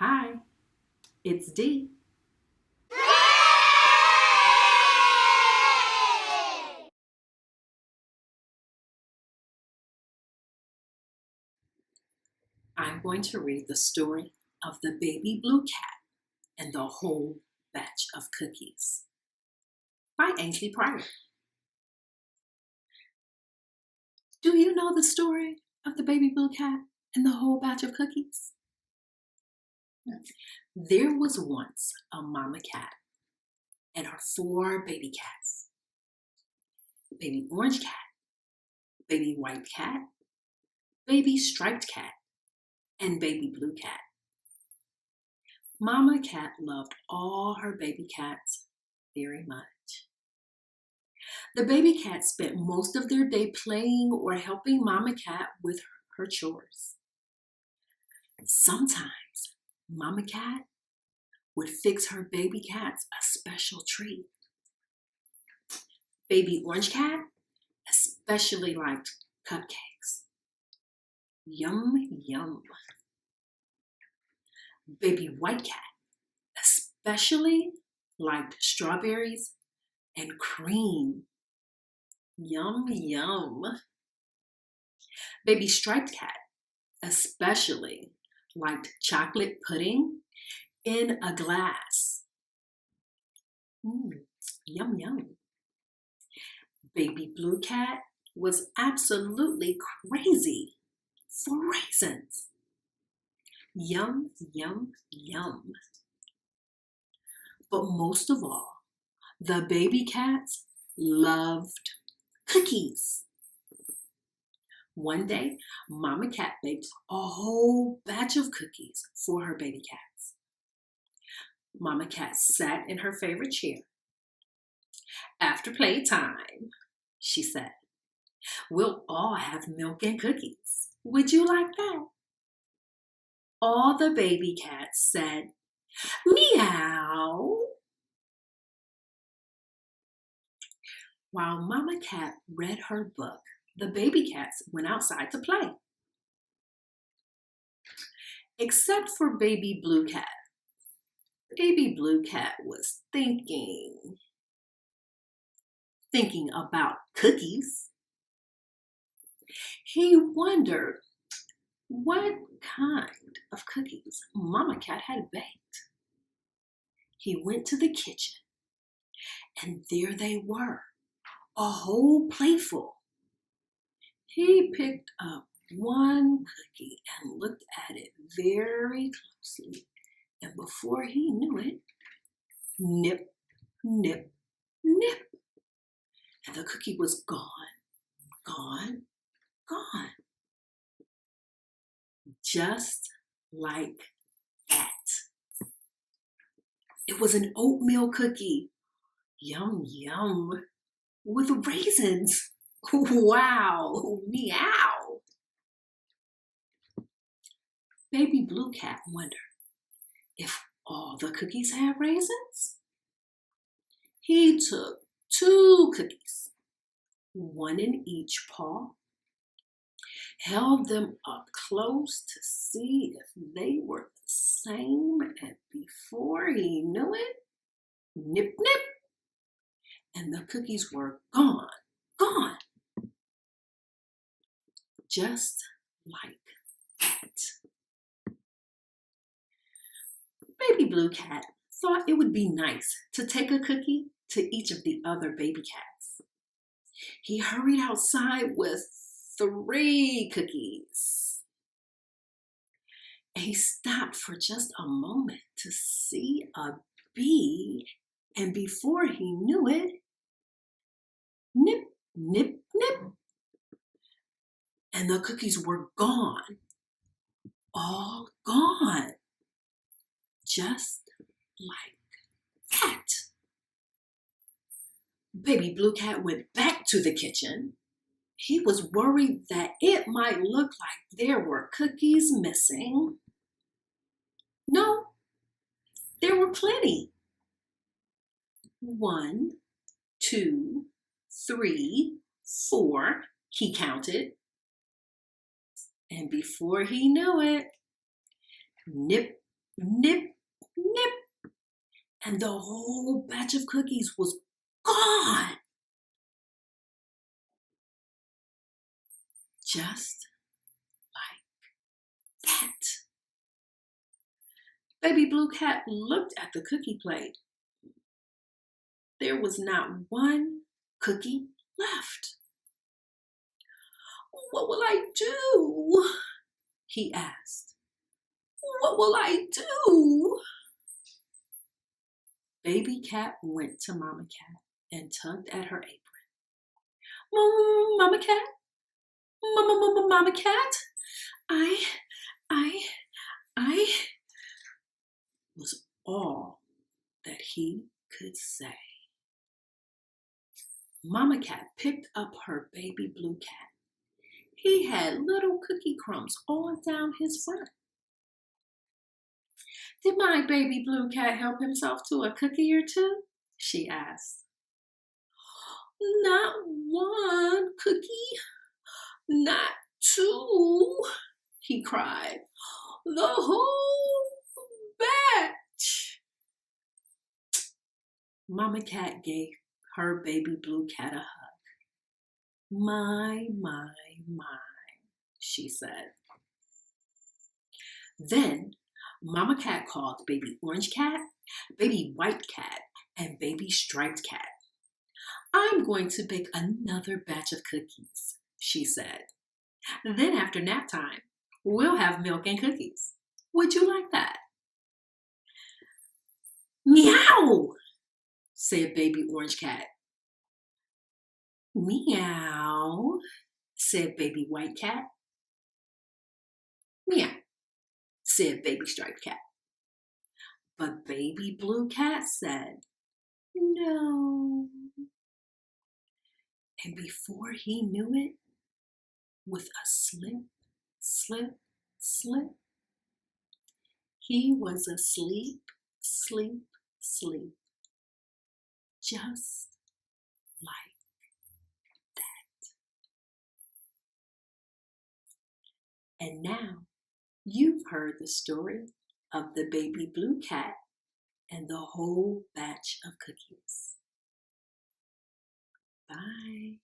Hi, it's Dee. I'm going to read the story of the baby blue cat and the whole batch of cookies by Ainslie Pryor. Do you know the story of the baby blue cat and the whole batch of cookies? There was once a mama cat and her 4 baby cats. Baby orange cat, baby white cat, baby striped cat, and baby blue cat. Mama cat loved all her baby cats very much. The baby cats spent most of their day playing or helping Mama cat with her chores. Sometimes Mama cat would fix her baby cats a special treat. Baby orange cat especially liked cupcakes. Yum, yum. Baby white cat especially liked strawberries and cream. Yum, yum. Baby striped cat especially liked chocolate pudding in a glass. Yum, yum. Baby blue cat was absolutely crazy for raisins. Yum, yum, yum. But most of all, the baby cats loved cookies. One day, Mama cat baked a whole batch of cookies for her baby cats. Mama cat sat in her favorite chair. After playtime, she said, we'll all have milk and cookies. Would you like that? All the baby cats said, meow. While Mama cat read her book, the baby cats went outside to play. Except for baby blue cat. Baby blue cat was thinking about cookies. He wondered what kind of cookies Mama cat had baked. He went to the kitchen, and there they were, a whole plateful. He picked up one cookie and looked at it very closely, and before he knew it, nip, nip, nip, and the cookie was gone, gone, gone. Just like that. It was an oatmeal cookie. Yum, yum. With raisins. Wow, meow. Baby blue cat wondered if all the cookies had raisins. He took 2 cookies, one in each paw, held them up close to see if they were the same, and before he knew it, nip, nip, and the cookies were gone, gone. Just like that. Baby blue cat thought it would be nice to take a cookie to each of the other baby cats. He hurried outside with 3 cookies. He stopped for just a moment to see a bee, and before he knew it, nip, nip, nip, and the cookies were gone, all gone, just like that. Baby blue cat went back to the kitchen. He was worried that it might look like there were cookies missing. No, there were plenty. 1, 2, 3, 4, he counted. And before he knew it, nip, nip, nip, and the whole batch of cookies was gone. Just like that. Baby Blue Cat looked at the cookie plate. There was not one cookie left. What will I do? He asked. What will I do? Baby Cat went to Mama Cat and tugged at her apron. Mama Cat? Mama Cat? I was all that he could say. Mama Cat picked up her baby Blue Cat. He had little cookie crumbs all down his front. Did my baby Blue Cat help himself to a cookie or two? She asked. Not one cookie, not two, he cried. The whole batch. Mama Cat gave her baby Blue Cat a hug. My, she said. Then Mama Cat called baby Orange Cat, baby White Cat, and baby Striped Cat. I'm going to bake another batch of cookies, she said. Then after nap time, we'll have milk and cookies. Would you like that? Meow, said baby Orange Cat. Meow, said baby White Cat. Meow, said baby Striped Cat. But baby Blue Cat said, no. And before he knew it, with a slip, slip, slip, he was asleep, sleep, sleep, just like that. And now you've heard the story of the baby Blue Cat and the whole batch of cookies. Bye.